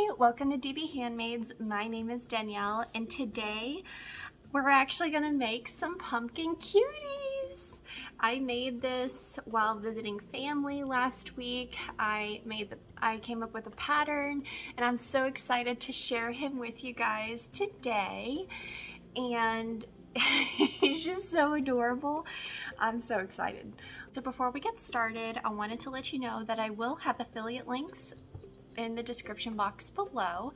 Hi, welcome to DBHandmades. My name is Danielle, and today we're actually gonna make some pumpkin cuties. I made this while visiting family last week. I came up with a pattern, and I'm so excited to share him with you guys today. And he's just so adorable. I'm so excited. So before we get started, I wanted to let you know that I will have affiliate links in the description box below.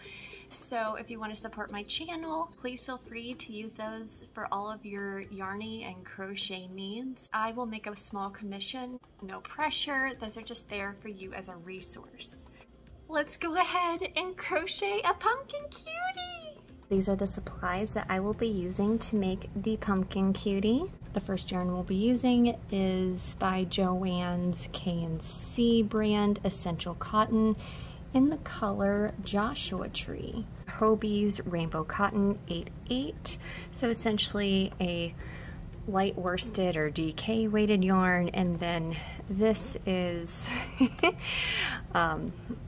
So if you want to support my channel, please feel free to use those for all of your yarny and crochet needs. I will make a small commission, no pressure. Those are just there for you as a resource. Let's go ahead and crochet a pumpkin cutie. These are the supplies that I will be using to make the pumpkin cutie. The first yarn we'll be using is by Joann's K&C brand Essential Cotton in the color Joshua Tree. Hobie's Rainbow Cotton 8/8. So essentially a light worsted or DK weighted yarn, and then this is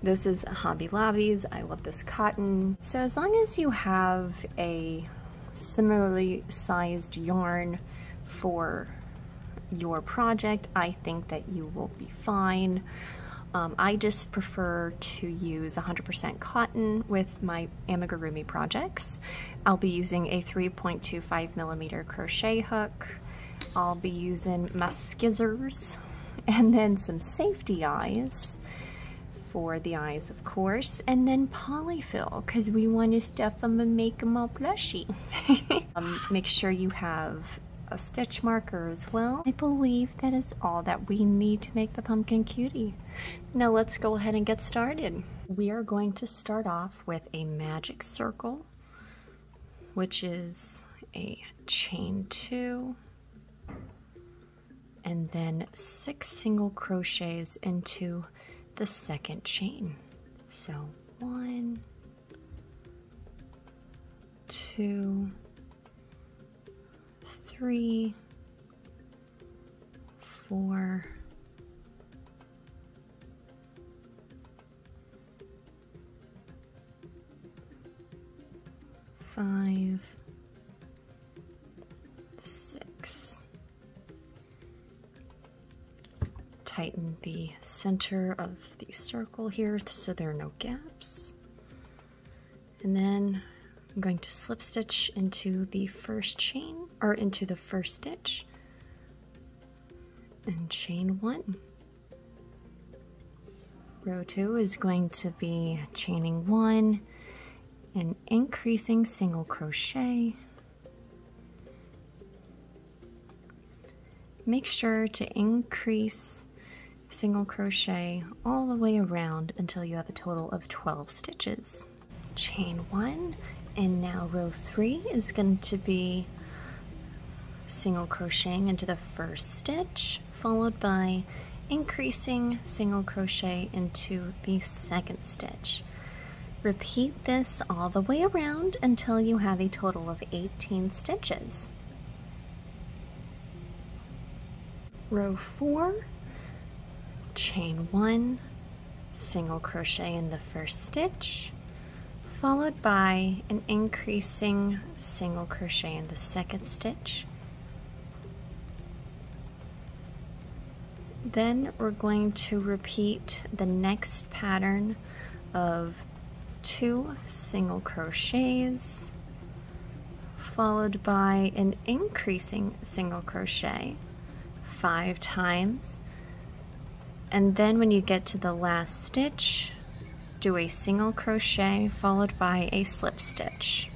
this is Hobby Lobby's. I love this cotton. So as long as you have a similarly sized yarn for your project, I think that you will be fine. I just prefer to use 100% cotton with my amigurumi projects. I'll be using a 3.25mm crochet hook. I'll be using my skizzers and then some safety eyes for the eyes, of course, and then polyfill because we want to stuff them and make them all plushy. Make sure you have a stitch marker as well. I believe that is all that we need to make the pumpkin cutie. Now let's go ahead and get started. We are going to start off with a magic circle, which is a chain 2 and then 6 single crochets into the second chain. So 1, 2, 3, 4, 5, 6. Tighten the center of the circle here so there are no gaps. And then I'm going to slip stitch into the first chain, or into the first stitch, and chain 1. Row 2 is going to be chaining 1 and increasing single crochet. Make sure to increase single crochet all the way around until you have a total of 12 stitches. Chain 1. And now row 3 is going to be single crocheting into the first stitch, followed by increasing single crochet into the second stitch. Repeat this all the way around until you have a total of 18 stitches. Row 4, chain 1, single crochet in the first stitch, followed by an increasing single crochet in the second stitch. Then we're going to repeat the next pattern of 2 single crochets, followed by an increasing single crochet 5 times. And then when you get to the last stitch, do a single crochet followed by a slip stitch.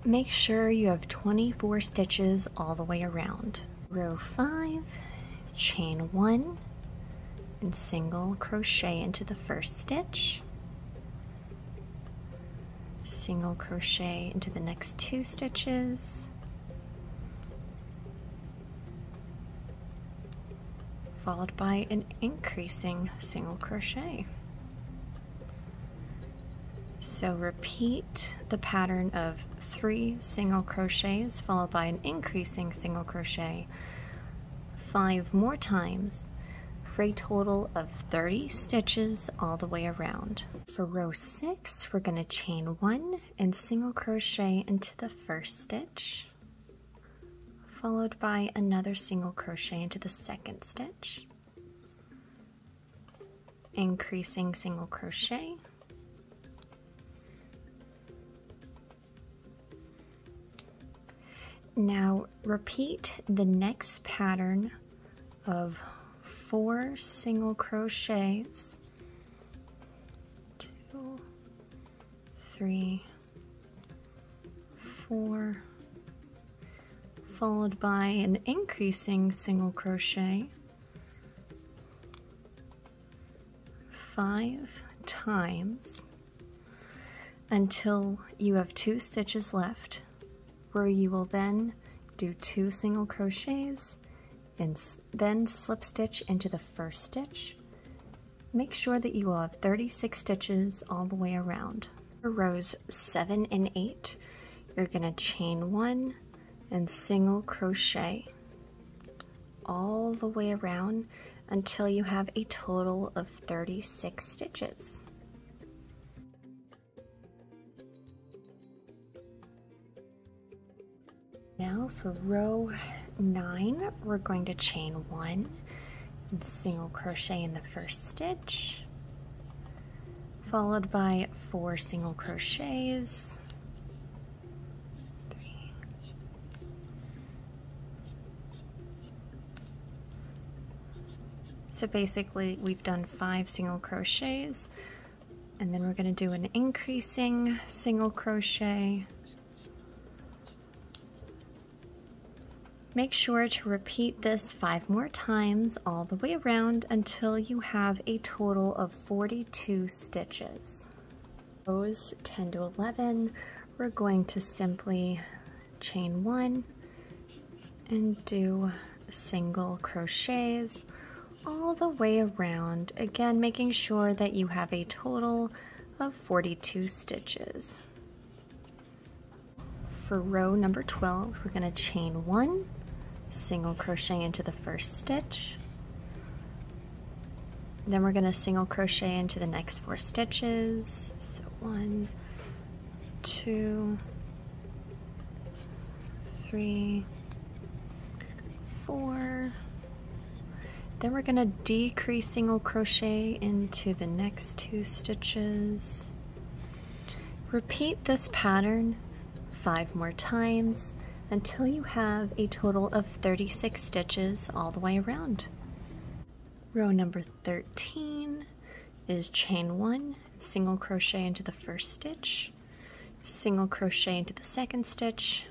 Make sure you have 24 stitches all the way around. Row 5, chain 1 and single crochet into the first stitch, single crochet into the next 2 stitches, followed by an increasing single crochet. So repeat the pattern of 3 single crochets followed by an increasing single crochet 5 more times for a total of 30 stitches all the way around. For row 6, we're going to chain 1 and single crochet into the first stitch, followed by another single crochet into the second stitch, increasing single crochet, now repeat the next pattern of 4 single crochets, 2, 3, 4, followed by an increasing single crochet 5 times until you have 2 stitches left, where you will then do 2 single crochets and then slip stitch into the first stitch. Make sure that you will have 36 stitches all the way around. For rows 7 and 8, you're going to chain 1 and single crochet all the way around until you have a total of 36 stitches. Now for row 9, we're going to chain 1 and single crochet in the first stitch, followed by 4 single crochets, 3, so basically we've done 5 single crochets, and then we're going to do an increasing single crochet. Make sure to repeat this 5 more times all the way around until you have a total of 42 stitches. Rows 10 to 11, we're going to simply chain 1 and do single crochets all the way around, again making sure that you have a total of 42 stitches. For row number 12, we're going to chain 1, single crochet into the first stitch, then we're going to single crochet into the next 4 stitches, so 1, 2, 3, 4, then we're going to decrease single crochet into the next 2 stitches. Repeat this pattern 5 more times until you have a total of 36 stitches all the way around. Row number 13 is chain 1, single crochet into the first stitch, single crochet into the second stitch,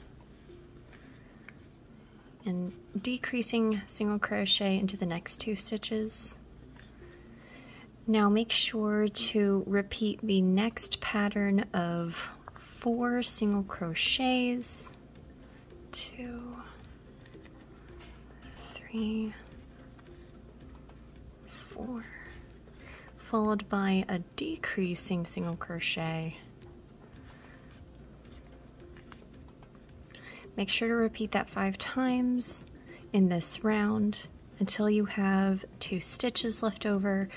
and decreasing single crochet into the next 2 stitches. Now make sure to repeat the next pattern of 4 single crochets, 2, 3, 4, followed by a decreasing single crochet. Make sure to repeat that 5 times in this round until you have 2 stitches left over,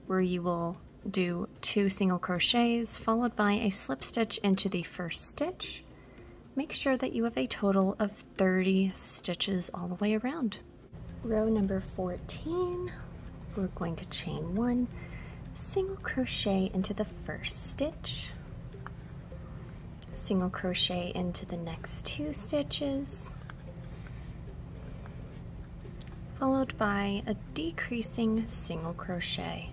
where you will do 2 single crochets followed by a slip stitch into the first stitch. Make sure that you have a total of 30 stitches all the way around. Row number 14, we're going to chain 1, single crochet into the first stitch, single crochet into the next 2 stitches, followed by a decreasing single crochet.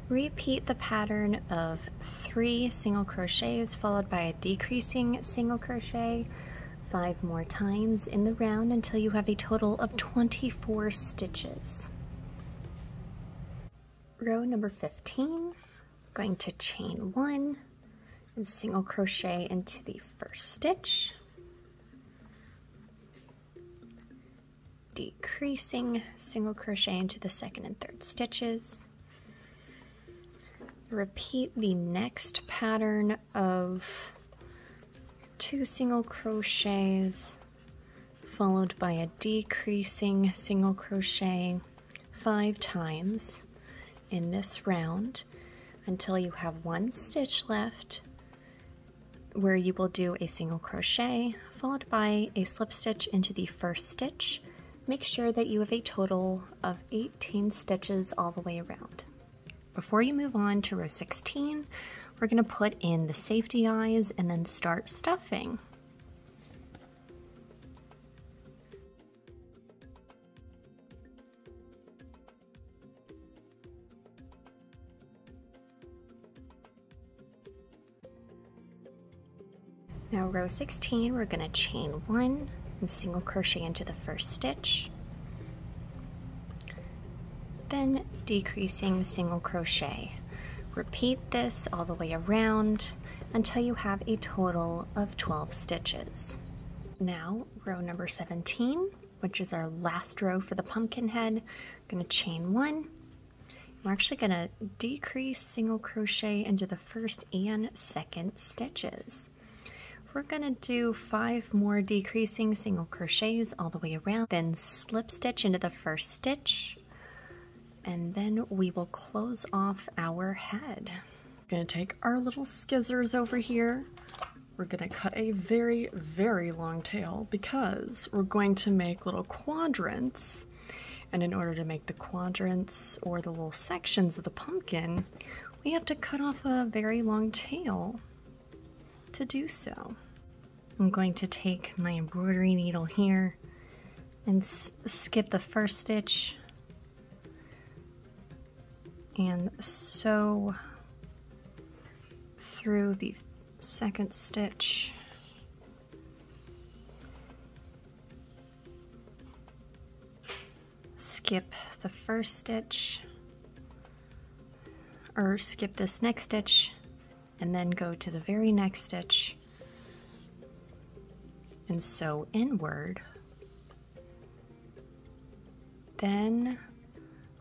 Repeat the pattern of 3 single crochets followed by a decreasing single crochet 5 more times in the round until you have a total of 24 stitches. Row number 15, going to chain 1 and single crochet into the first stitch, decreasing single crochet into the second and third stitches. Repeat the next pattern of 2 single crochets followed by a decreasing single crochet 5 times in this round until you have 1 stitch left, where you will do a single crochet followed by a slip stitch into the first stitch. Make sure that you have a total of 18 stitches all the way around. Before you move on to row 16, we're going to put in the safety eyes and then start stuffing. Now row 16, we're going to chain 1 and single crochet into the first stitch, then decreasing single crochet. Repeat this all the way around until you have a total of 12 stitches. Now row number 17, which is our last row for the pumpkin head, we're going to chain 1. We're actually going to decrease single crochet into the first and second stitches. We're going to do 5 more decreasing single crochets all the way around, then slip stitch into the first stitch, and then we will close off our head. We're going to take our little scissors over here. We're going to cut a very, very long tail because we're going to make little quadrants. And in order to make the quadrants or the little sections of the pumpkin, we have to cut off a very long tail to do so. I'm going to take my embroidery needle here and skip the first stitch and sew through the second stitch. Skip the first stitch, or skip this next stitch and then go to the very next stitch and sew inward. Then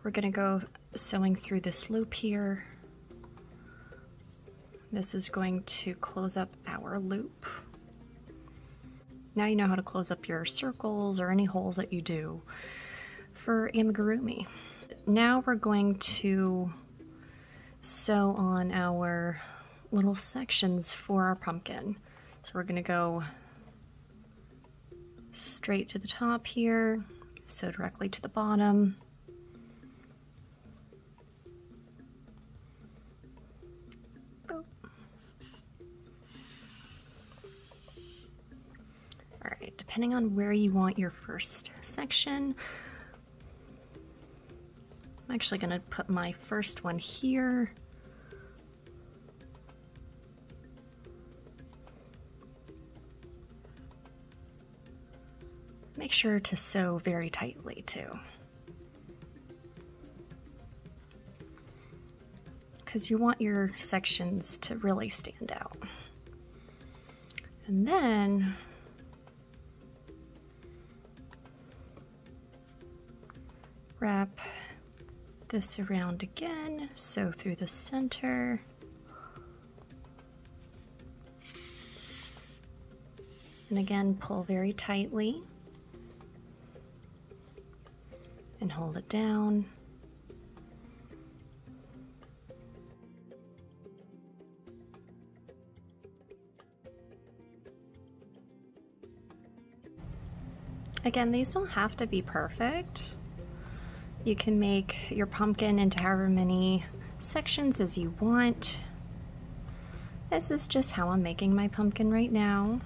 we're going to go sewing through this loop here. This is going to close up our loop. Now you know how to close up your circles or any holes that you do for amigurumi. Now we're going to sew on our little sections for our pumpkin. So we're going to go straight to the top here, sew directly to the bottom. All right, depending on where you want your first section, I'm actually going to put my first one here. Make sure to sew very tightly too, because you want your sections to really stand out. And then wrap this around again, sew through the center. And again, pull very tightly and hold it down. Again, these don't have to be perfect. You can make your pumpkin into however many sections as you want. This is just how I'm making my pumpkin right now.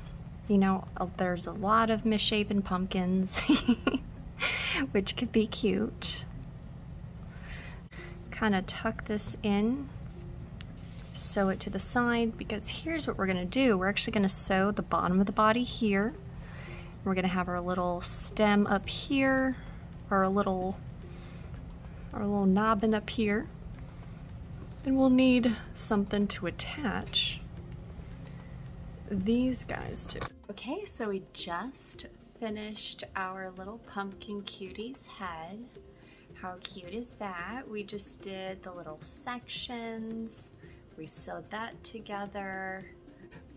You know, there's a lot of misshapen pumpkins, which could be cute. Kind of tuck this in, sew it to the side, because here's what we're going to do. We're actually going to sew the bottom of the body here. We're going to have our little stem up here, or our little knobbin up here, and we'll need something to attach these guys to. Okay, so we just finished our little pumpkin cutie's head. How cute is that? We just did the little sections, we sewed that together.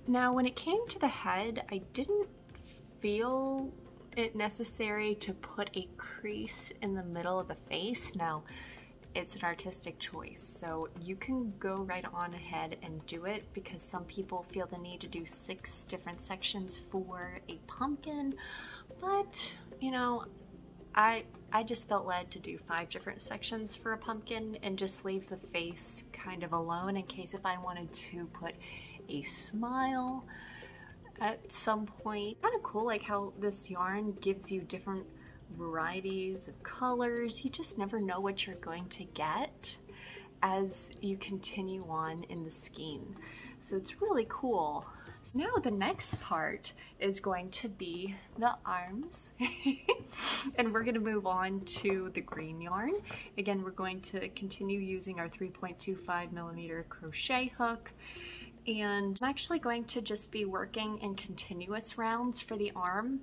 Now when it came to the head, I didn't feel it necessary to put a crease in the middle of the face. Now, it's an artistic choice, so you can go right on ahead and do it, because some people feel the need to do 6 different sections for a pumpkin, but you know, I just felt led to do 5 different sections for a pumpkin and just leave the face kind of alone in case if I wanted to put a smile at some point. Kind of cool like how this yarn gives you different varieties of colors. You just never know what you're going to get as you continue on in the skein. So it's really cool. So now the next part is going to be the arms. And we're going to move on to the green yarn. Again, we're going to continue using our 3.25mm crochet hook. And I'm actually going to just be working in continuous rounds for the arm.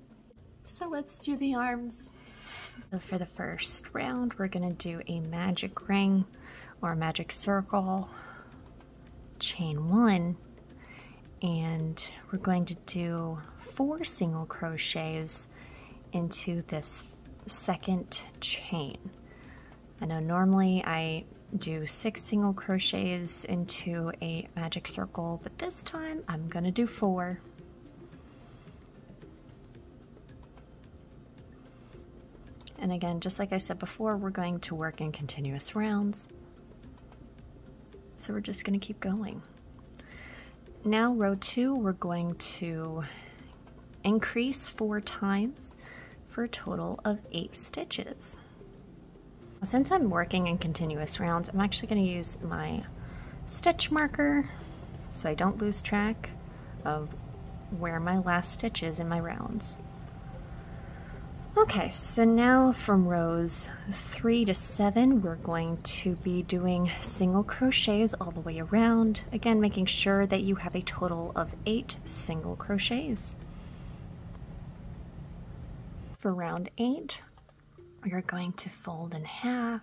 So let's do the arms. So for the first round, we're going to do a magic ring or a magic circle, chain 1, and we're going to do 4 single crochets into this second chain. I know normally I do 6 single crochets into a magic circle, but this time I'm going to do 4. And again, just like I said before, we're going to work in continuous rounds. So we're just going to keep going. Now row 2, we're going to increase 4 times for a total of 8 stitches. Since I'm working in continuous rounds, I'm actually going to use my stitch marker so I don't lose track of where my last stitch is in my rounds. Okay, so now from rows 3 to 7, we're going to be doing single crochets all the way around. Again, making sure that you have a total of 8 single crochets. For round 8, we're going to fold in half.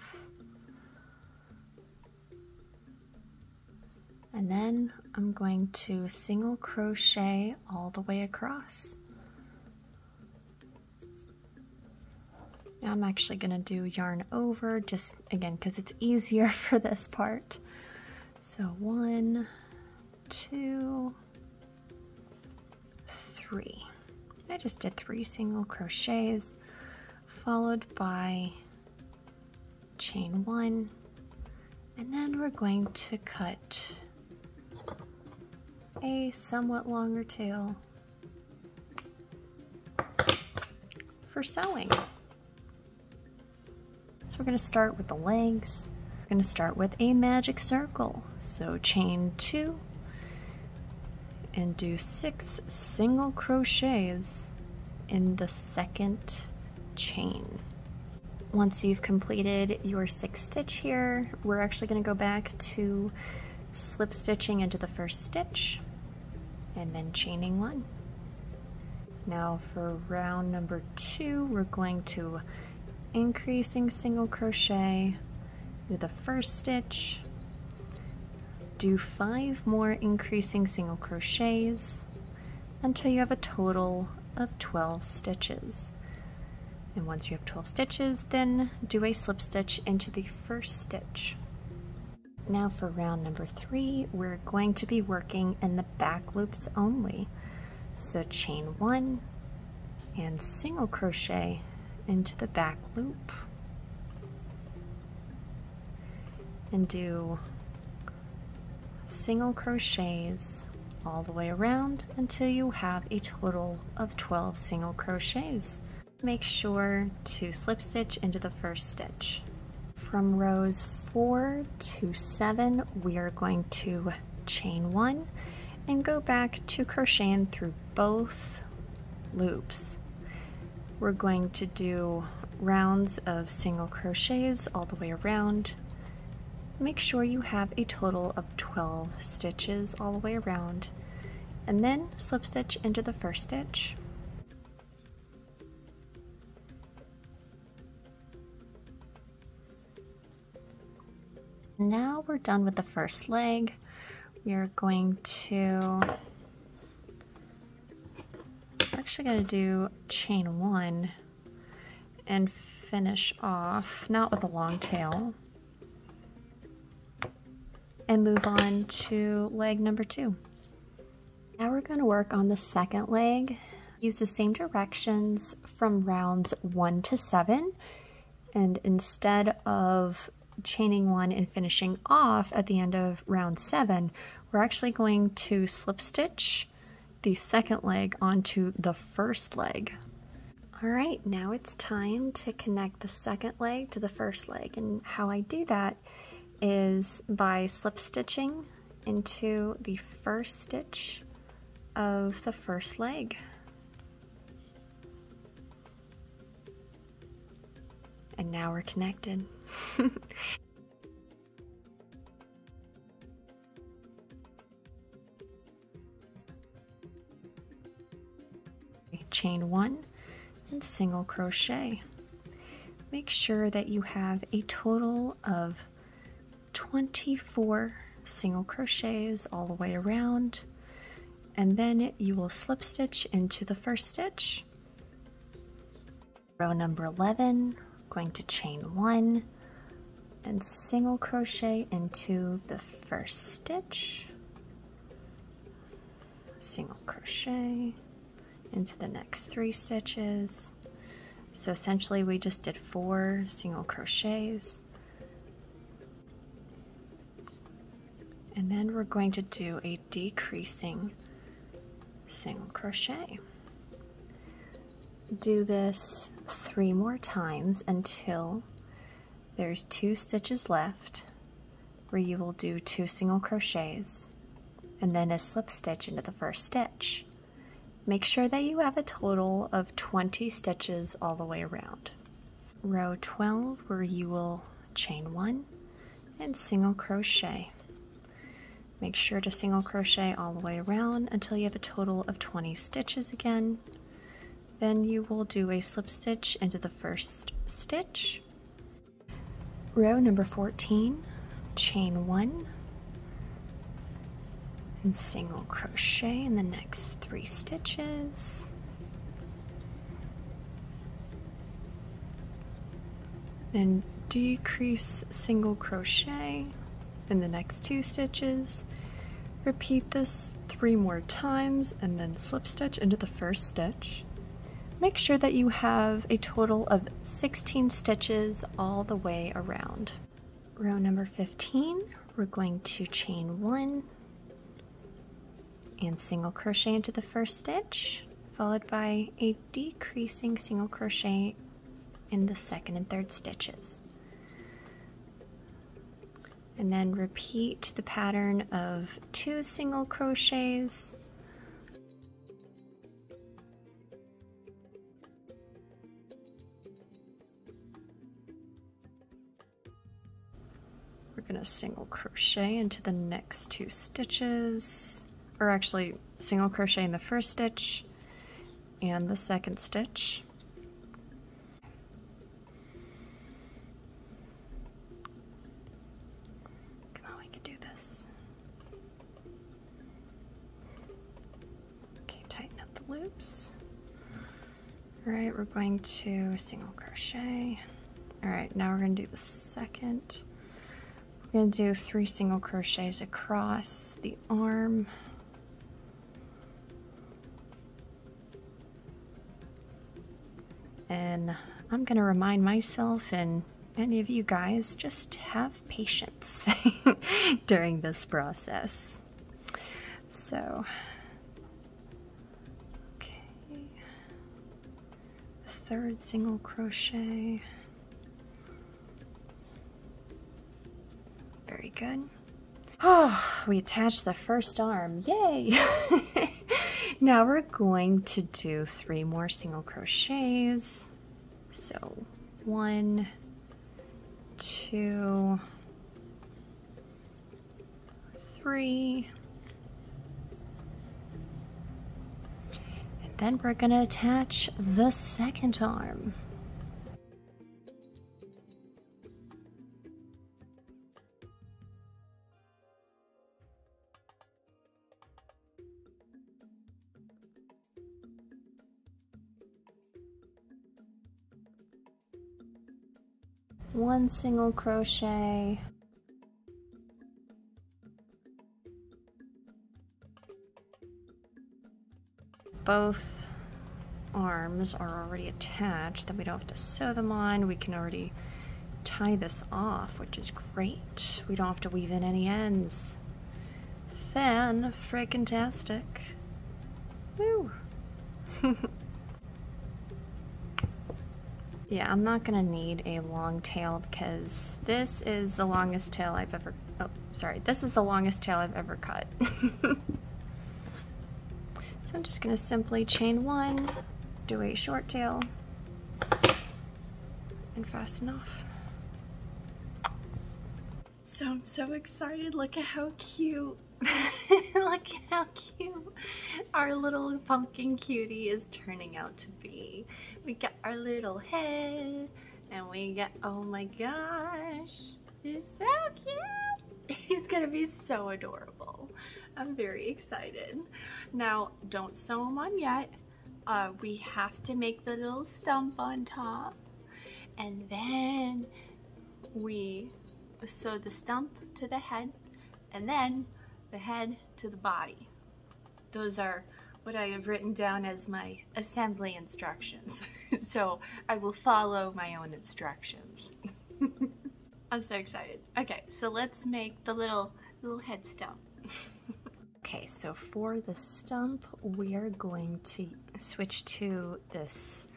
And then I'm going to single crochet all the way across. Now I'm actually going to do yarn over, just again because it's easier for this part. So 1, 2, 3. I just did 3 single crochets, followed by chain 1, and then we're going to cut a somewhat longer tail for sewing. So we're going to start with the legs. We're going to start with a magic circle. So chain 2 and do 6 single crochets in the second chain. Once you've completed your 6th stitch here, we're actually going to go back to slip stitching into the first stitch and then chaining 1. Now for round number 2, we're going to increasing single crochet with the first stitch, do 5 more increasing single crochets until you have a total of 12 stitches. And once you have 12 stitches, then do a slip stitch into the first stitch. Now for round number 3, we're going to be working in the back loops only. So chain 1 and single crochet into the back loop and do single crochets all the way around until you have a total of 12 single crochets. Make sure to slip stitch into the first stitch. From rows 4 to 7, we are going to chain 1 and go back to crocheting through both loops. We're going to do rounds of single crochets all the way around. Make sure you have a total of 12 stitches all the way around, and then slip stitch into the first stitch. Now we're done with the first leg. We are going to actually going to do chain 1 and finish off, not with a long tail, and move on to leg number 2. Now we're going to work on the second leg. Use the same directions from rounds 1 to 7, and instead of chaining 1 and finishing off at the end of round 7, we're actually going to slip stitch the second leg onto the first leg. Alright, now it's time to connect the second leg to the first leg, and how I do that is by slip stitching into the first stitch of the first leg. And now we're connected. Chain 1 and single crochet. Make sure that you have a total of 24 single crochets all the way around, and then you will slip stitch into the first stitch. Row number 11, going to chain 1 and single crochet into the first stitch, single crochet into the next 3 stitches. So essentially we just did 4 single crochets, and then we're going to do a decreasing single crochet. Do this 3 more times until there's 2 stitches left, where you will do 2 single crochets and then a slip stitch into the first stitch. Make sure that you have a total of 20 stitches all the way around. Row 12, where you will chain 1 and single crochet. Make sure to single crochet all the way around until you have a total of 20 stitches again. Then you will do a slip stitch into the first stitch. Row number 14, chain 1 and single crochet in the next 3 stitches. Then decrease single crochet in the next 2 stitches. Repeat this 3 more times and then slip stitch into the first stitch. Make sure that you have a total of 16 stitches all the way around. Row number 15, we're going to chain 1 and single crochet into the first stitch, followed by a decreasing single crochet in the second and third stitches. And then repeat the pattern of 2 single crochets, we're going to single crochet into the next 2 stitches, or actually single crochet in the first stitch and the second stitch. Come on, we can do this. Okay, tighten up the loops. Alright, we're going to single crochet. Alright, now we're going to do the second. We're going to do 3 single crochets across the arm. And I'm going to remind myself and any of you guys, just have patience during this process. So, okay, third single crochet. Very good. Oh, we attached the first arm. Yay! Now we're going to do 3 more single crochets. So 1, 2, 3. And then we're going to attach the second arm. 1 single crochet, both arms are already attached, then we don't have to sew them on. We can already tie this off, which is great. We don't have to weave in any ends. Fan-frickin-tastic. Woo! Yeah, I'm not gonna need a long tail because this is the longest tail I've ever, oh, sorry, this is the longest tail I've ever cut. So I'm just gonna simply chain 1, do a short tail, and fasten off. So I'm so excited. Look at how cute. Look at how cute our little pumpkin cutie is turning out to be. We got our little head and we got, oh my gosh, he's so cute. He's gonna be so adorable. I'm very excited. Now, don't sew him on yet. We have to make the little stump on top, and then we sew the stump to the head, and then the head to the body. Those are what I have written down as my assembly instructions. So I will follow my own instructions. I'm so excited. Okay, so let's make the little head stump. Okay, so for the stump, we are going to switch to this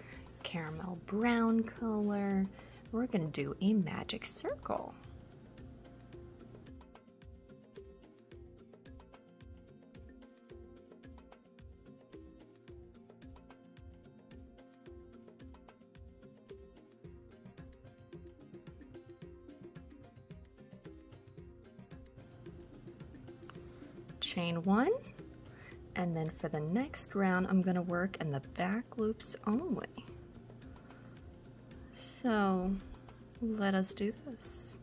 caramel brown color. We're gonna do a magic circle. Chain 1, and then for the next round I'm going to work in the back loops only. So let us do this.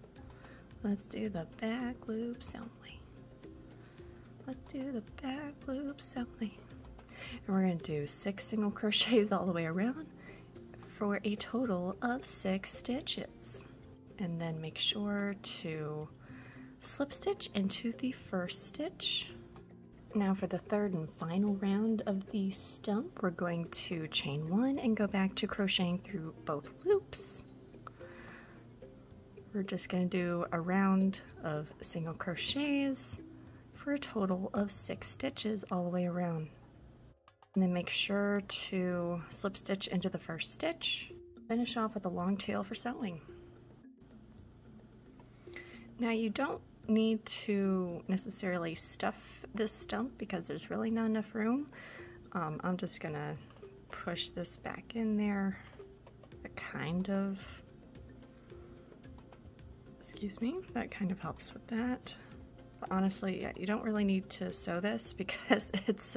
Let's do the back loops only. Let's do the back loops only. And we're going to do 6 single crochets all the way around for a total of 6 stitches. And then make sure to slip stitch into the first stitch. Now for the third and final round of the stump, we're going to chain 1 and go back to crocheting through both loops. We're just going to do a round of single crochets for a total of 6 stitches all the way around. And then make sure to slip stitch into the first stitch. Finish off with a long tail for sewing. Now you don't need to necessarily stuff this stump because there's really not enough room. I'm just gonna push this back in there, that kind of helps with that. But honestly, yeah, you don't really need to sew this because it's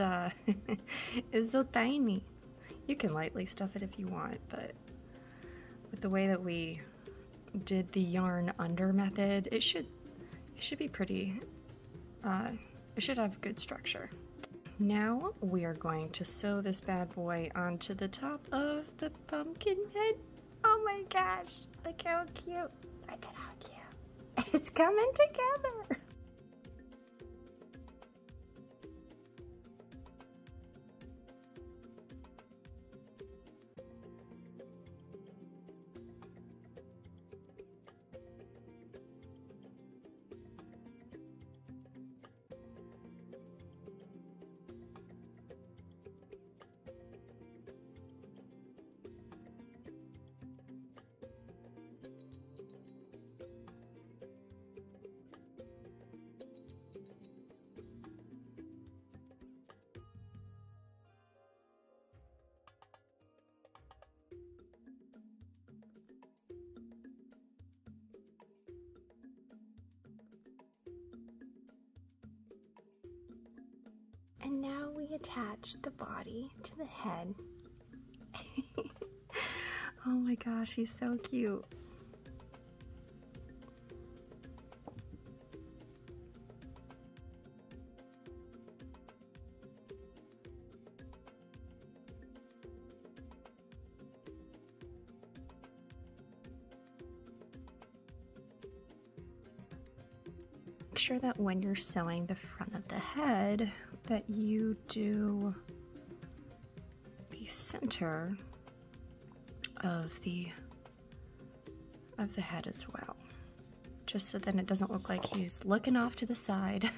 it's so tiny. You can lightly stuff it if you want, but with the way that we did the yarn under method, it should be pretty, it should have good structure. Now we are going to sew this bad boy onto the top of the pumpkin head. Oh my gosh, look how cute. Look at how cute. It's coming together. And now we attach the body to the head. Oh my gosh, he's so cute. make sure that when you're sewing the front of the head that you do the center of the head as well, just so then it doesn't look like he's looking off to the side.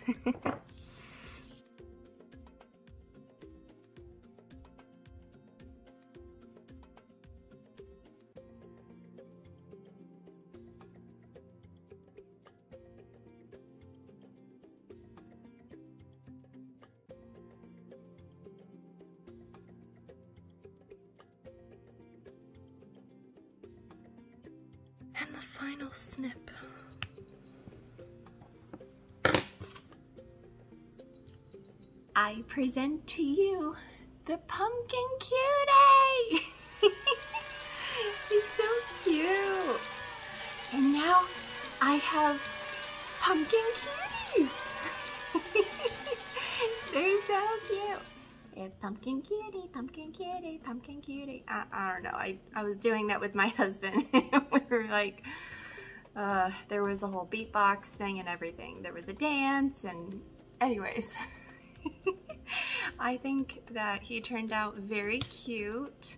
And the final snip. I present to you the pumpkin cutie! He's so cute! And now I have pumpkin cuties! They're so cute! It's pumpkin cutie, pumpkin cutie, pumpkin cutie. I don't know, I was doing that with my husband. We were like, there was a whole beatbox thing and everything. There was a dance and anyways. I think that he turned out very cute.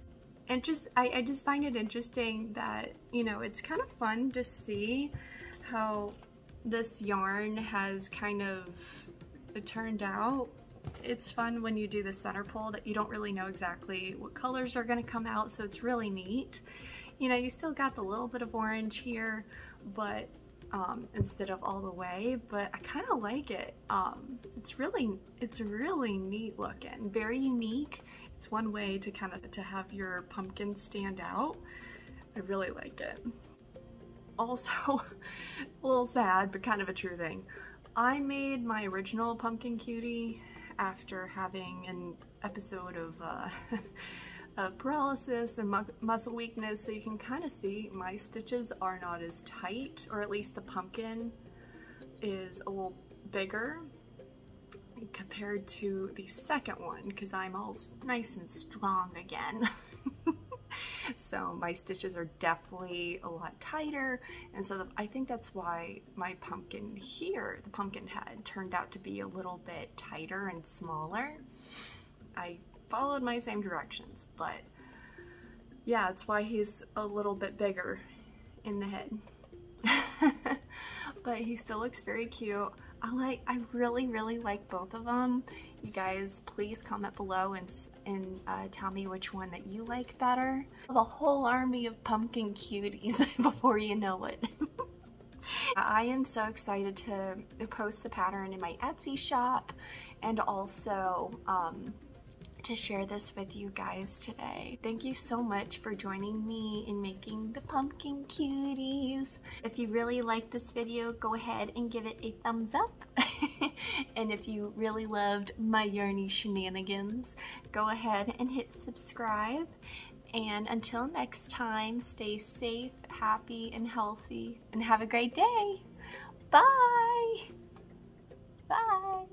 And I just find it interesting that, you know, it's kind of fun to see how this yarn has kind of turned out. It's fun when you do the center pull that you don't really know exactly what colors are going to come out, so it's really neat. You know, you still got the little bit of orange here, but instead of all the way, but I kind of like it. It's really neat looking, very unique. It's one way to kind of have your pumpkin stand out. I really like it. Also, a little sad, but kind of a true thing. I made my original pumpkin cutie after having an episode of paralysis and muscle weakness, so you can kind of see my stitches are not as tight, or at least the pumpkin is a little bigger compared to the second one, because I'm all nice and strong again. So my stitches are definitely a lot tighter, and so I think that's why my pumpkin here, the pumpkin head, turned out to be a little bit tighter and smaller. I followed my same directions, but yeah, that's why he's a little bit bigger in the head. But he still looks very cute. I really like both of them. You guys, please comment below and tell me which one that you like better. The whole army of pumpkin cuties before you know it. I am so excited to post the pattern in my Etsy shop, and also to share this with you guys today. Thank you so much for joining me in making the pumpkin cuties. If you really like this video, go ahead and give it a thumbs up. And if you really loved my yarny shenanigans, go ahead and hit subscribe. And until next time, stay safe, happy, and healthy, and have a great day. Bye! Bye!